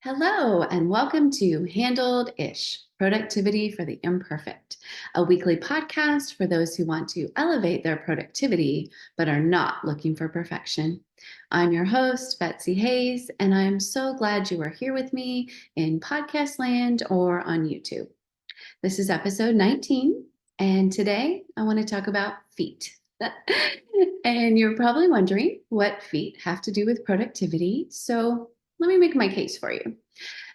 Hello, and welcome to Handled-ish, Productivity for the Imperfect, a weekly podcast for those who want to elevate their productivity but are not looking for perfection. I'm your host, Betsy Hayes, and I'm so glad you are here with me in podcast land or on YouTube. This is episode 19, and today I want to talk about feet. And you're probably wondering what feet have to do with productivity. So let me make my case for you.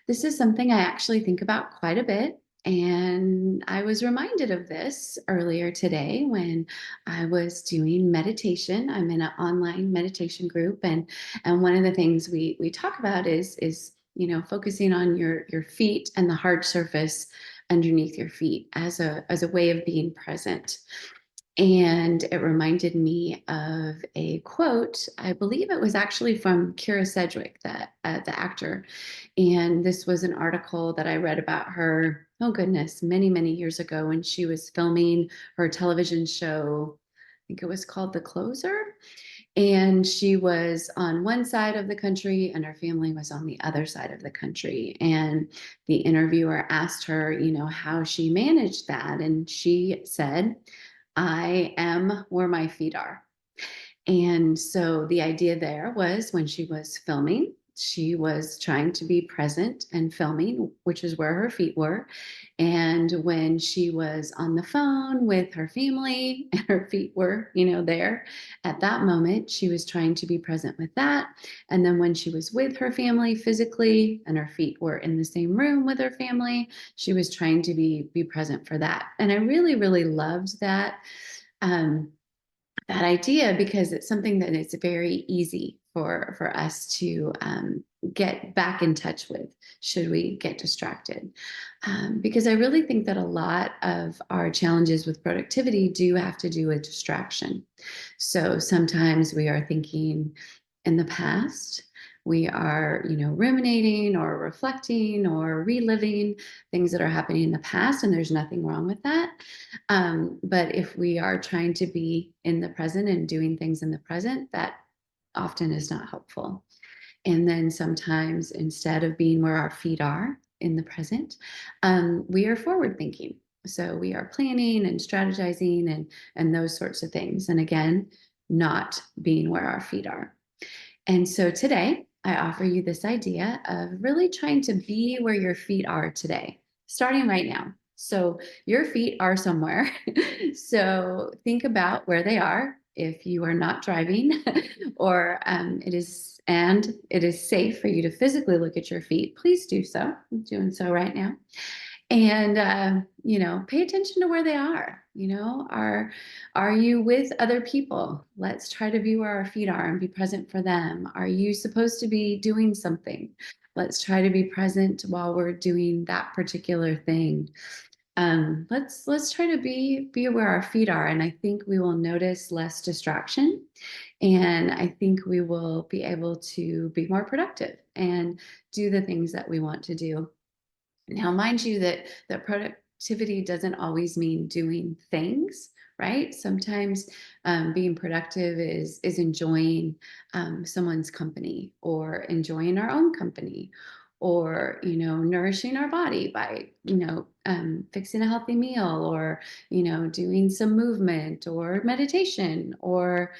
This is something I actually think about quite a bit. And I was reminded of this earlier today when I was doing meditation. I'm in an online meditation group, and one of the things we talk about is focusing on your feet and the hard surface underneath your feet as a way of being present. And it reminded me of a quote. I believe it was actually from Kira Sedgwick, the actor. And this was an article that I read about her, oh goodness, many, many years ago when she was filming her television show. I think it was called The Closer. And she was on one side of the country and her family was on the other side of the country. And the interviewer asked her, how she managed that. And she said, I am where my feet are. And so the idea there was when she was filming, she was trying to be present and filming, which is where her feet were. And when she was on the phone with her family and her feet were, there at that moment, she was trying to be present with that. And then when she was with her family physically and her feet were in the same room with her family, she was trying to be present for that. And I really, really loved that. That idea because it's something that is very easy for us to get back in touch with should we get distracted. Because I really think that a lot of our challenges with productivity do have to do with distraction. So sometimes we are thinking in the past, we are, ruminating or reflecting or reliving things that are happening in the past, and there's nothing wrong with that. But if we are trying to be in the present and doing things in the present, that often is not helpful. And then sometimes instead of being where our feet are in the present, we are forward thinking. So we are planning and strategizing and those sorts of things. And again, not being where our feet are. And so today, I offer you this idea of really trying to be where your feet are today, starting right now. So your feet are somewhere. So think about where they are if you are not driving or it is safe for you to physically look at your feet. Please do so. I'm doing so right now. And pay attention to where they are. Are you with other people? Let's try to be where our feet are and be present for them. Are you supposed to be doing something? Let's try to be present while we're doing that particular thing. Let's try to be where our feet are, and I think we will notice less distraction, and I think we will be able to be more productive and do the things that we want to do. Now, mind you that productivity doesn't always mean doing things, right? Sometimes being productive is enjoying someone's company or enjoying our own company or, nourishing our body by, fixing a healthy meal or, doing some movement or meditation or,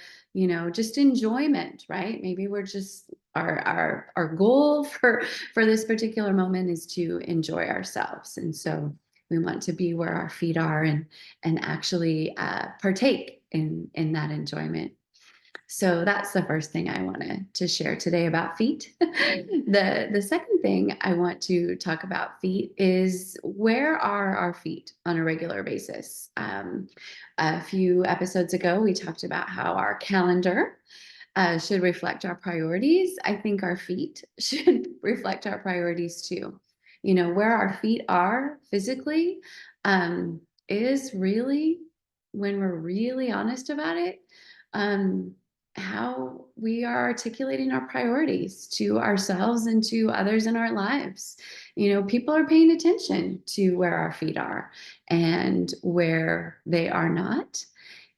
just enjoyment, right? Maybe we're just our goal for this particular moment is to enjoy ourselves. And so we want to be where our feet are and actually partake in that enjoyment. So that's the first thing I wanted to share today about feet. The second thing I want to talk about feet is where are our feet on a regular basis? A few episodes ago, we talked about how our calendar should reflect our priorities. I think our feet should reflect our priorities too. Where our feet are physically is really, when we're really honest about it, um, how we are articulating our priorities to ourselves and to others in our lives. People are paying attention to where our feet are and where they are not.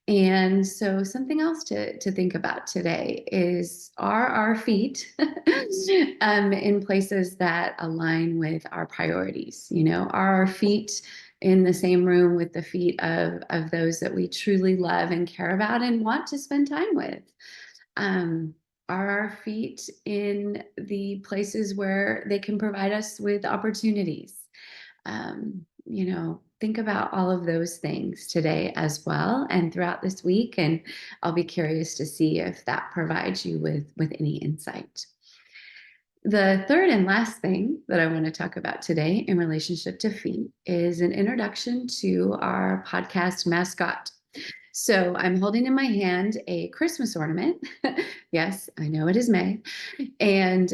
And so something else to think about today is, are our feet in places that align with our priorities? Are our feet in the same room with the feet of those that we truly love and care about and want to spend time with? Um, are our feet in the places where they can provide us with opportunities? Think about all of those things today as well and throughout this week. And I'll be curious to see if that provides you with any insight. The third and last thing that I want to talk about today in relationship to feet is an introduction to our podcast mascot. So I'm holding in my hand a Christmas ornament. Yes, I know it is May. And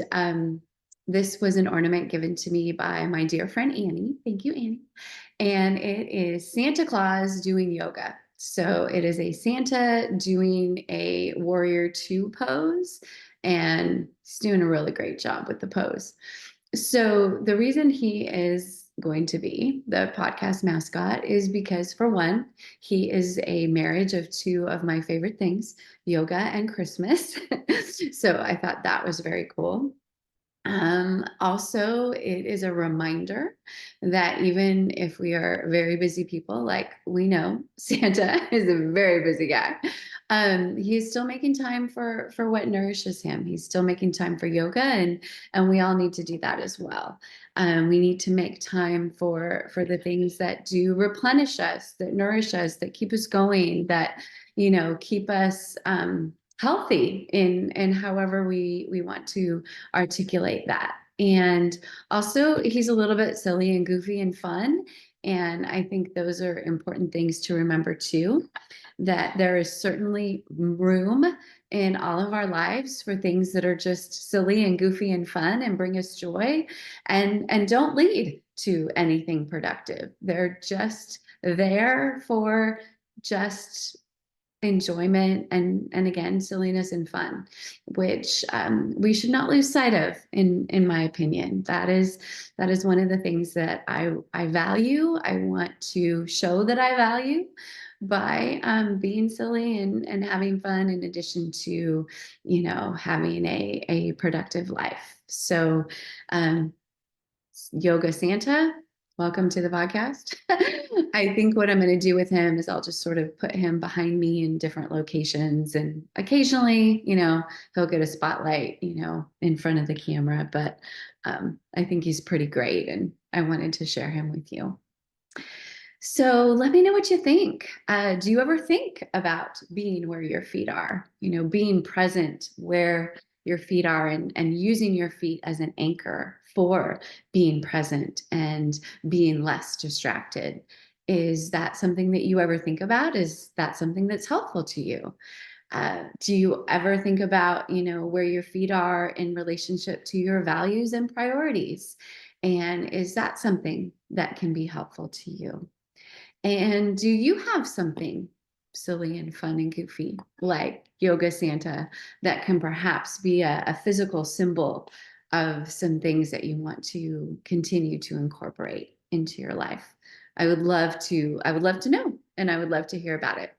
this was an ornament given to me by my dear friend Annie. Thank you, Annie. And it is Santa Claus doing yoga. So it is a Santa doing a warrior two pose, and he's doing a really great job with the pose. So the reason he is going to be the podcast mascot is because, for one, he is a marriage of two of my favorite things, yoga and Christmas. So I thought that was very cool. Also, it is a reminder that even if we are very busy people, like we know Santa is a very busy guy, he's still making time for what nourishes him. He's still making time for yoga, and we all need to do that as well. We need to make time for the things that do replenish us, that nourish us, that keep us going, that keep us healthy in however we want to articulate that. And also, he's a little bit silly and goofy and fun. And I think those are important things to remember too, that there is certainly room in all of our lives for things that are just silly and goofy and fun and bring us joy and don't lead to anything productive. They're just there for just enjoyment and again silliness and fun, which we should not lose sight of. In my opinion, that is one of the things that I value. I want to show that I value by being silly and having fun, in addition to having a productive life. So um, Yoga Santa, welcome to the podcast. I think what I'm going to do with him is I'll just sort of put him behind me in different locations, and occasionally, he'll get a spotlight, in front of the camera. But I think he's pretty great, and I wanted to share him with you. So let me know what you think. Do you ever think about being where your feet are? Being present where your feet are, and using your feet as an anchor for being present and being less distracted. Is that something that you ever think about? Is that something that's helpful to you? Do you ever think about, where your feet are in relationship to your values and priorities? And is that something that can be helpful to you? And do you have something silly and fun and goofy like Yoga Santa that can perhaps be a physical symbol of some things that you want to continue to incorporate into your life? I would love to know, and I would love to hear about it.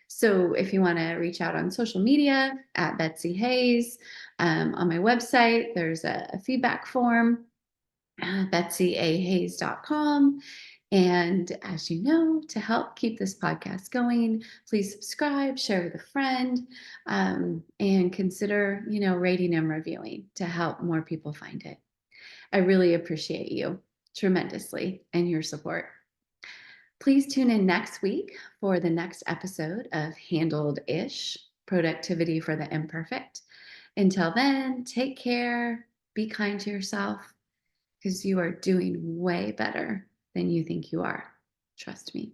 So if you want to reach out on social media at Betsy Hayes, on my website, there's a feedback form, betsyaHayes.com. And as you know, to help keep this podcast going, please subscribe, share with a friend, and consider, rating and reviewing to help more people find it. I really appreciate you tremendously and your support. Please tune in next week for the next episode of Handled-ish, Productivity for the Imperfect. Until then, take care, be kind to yourself, because you are doing way better than you think you are. Trust me.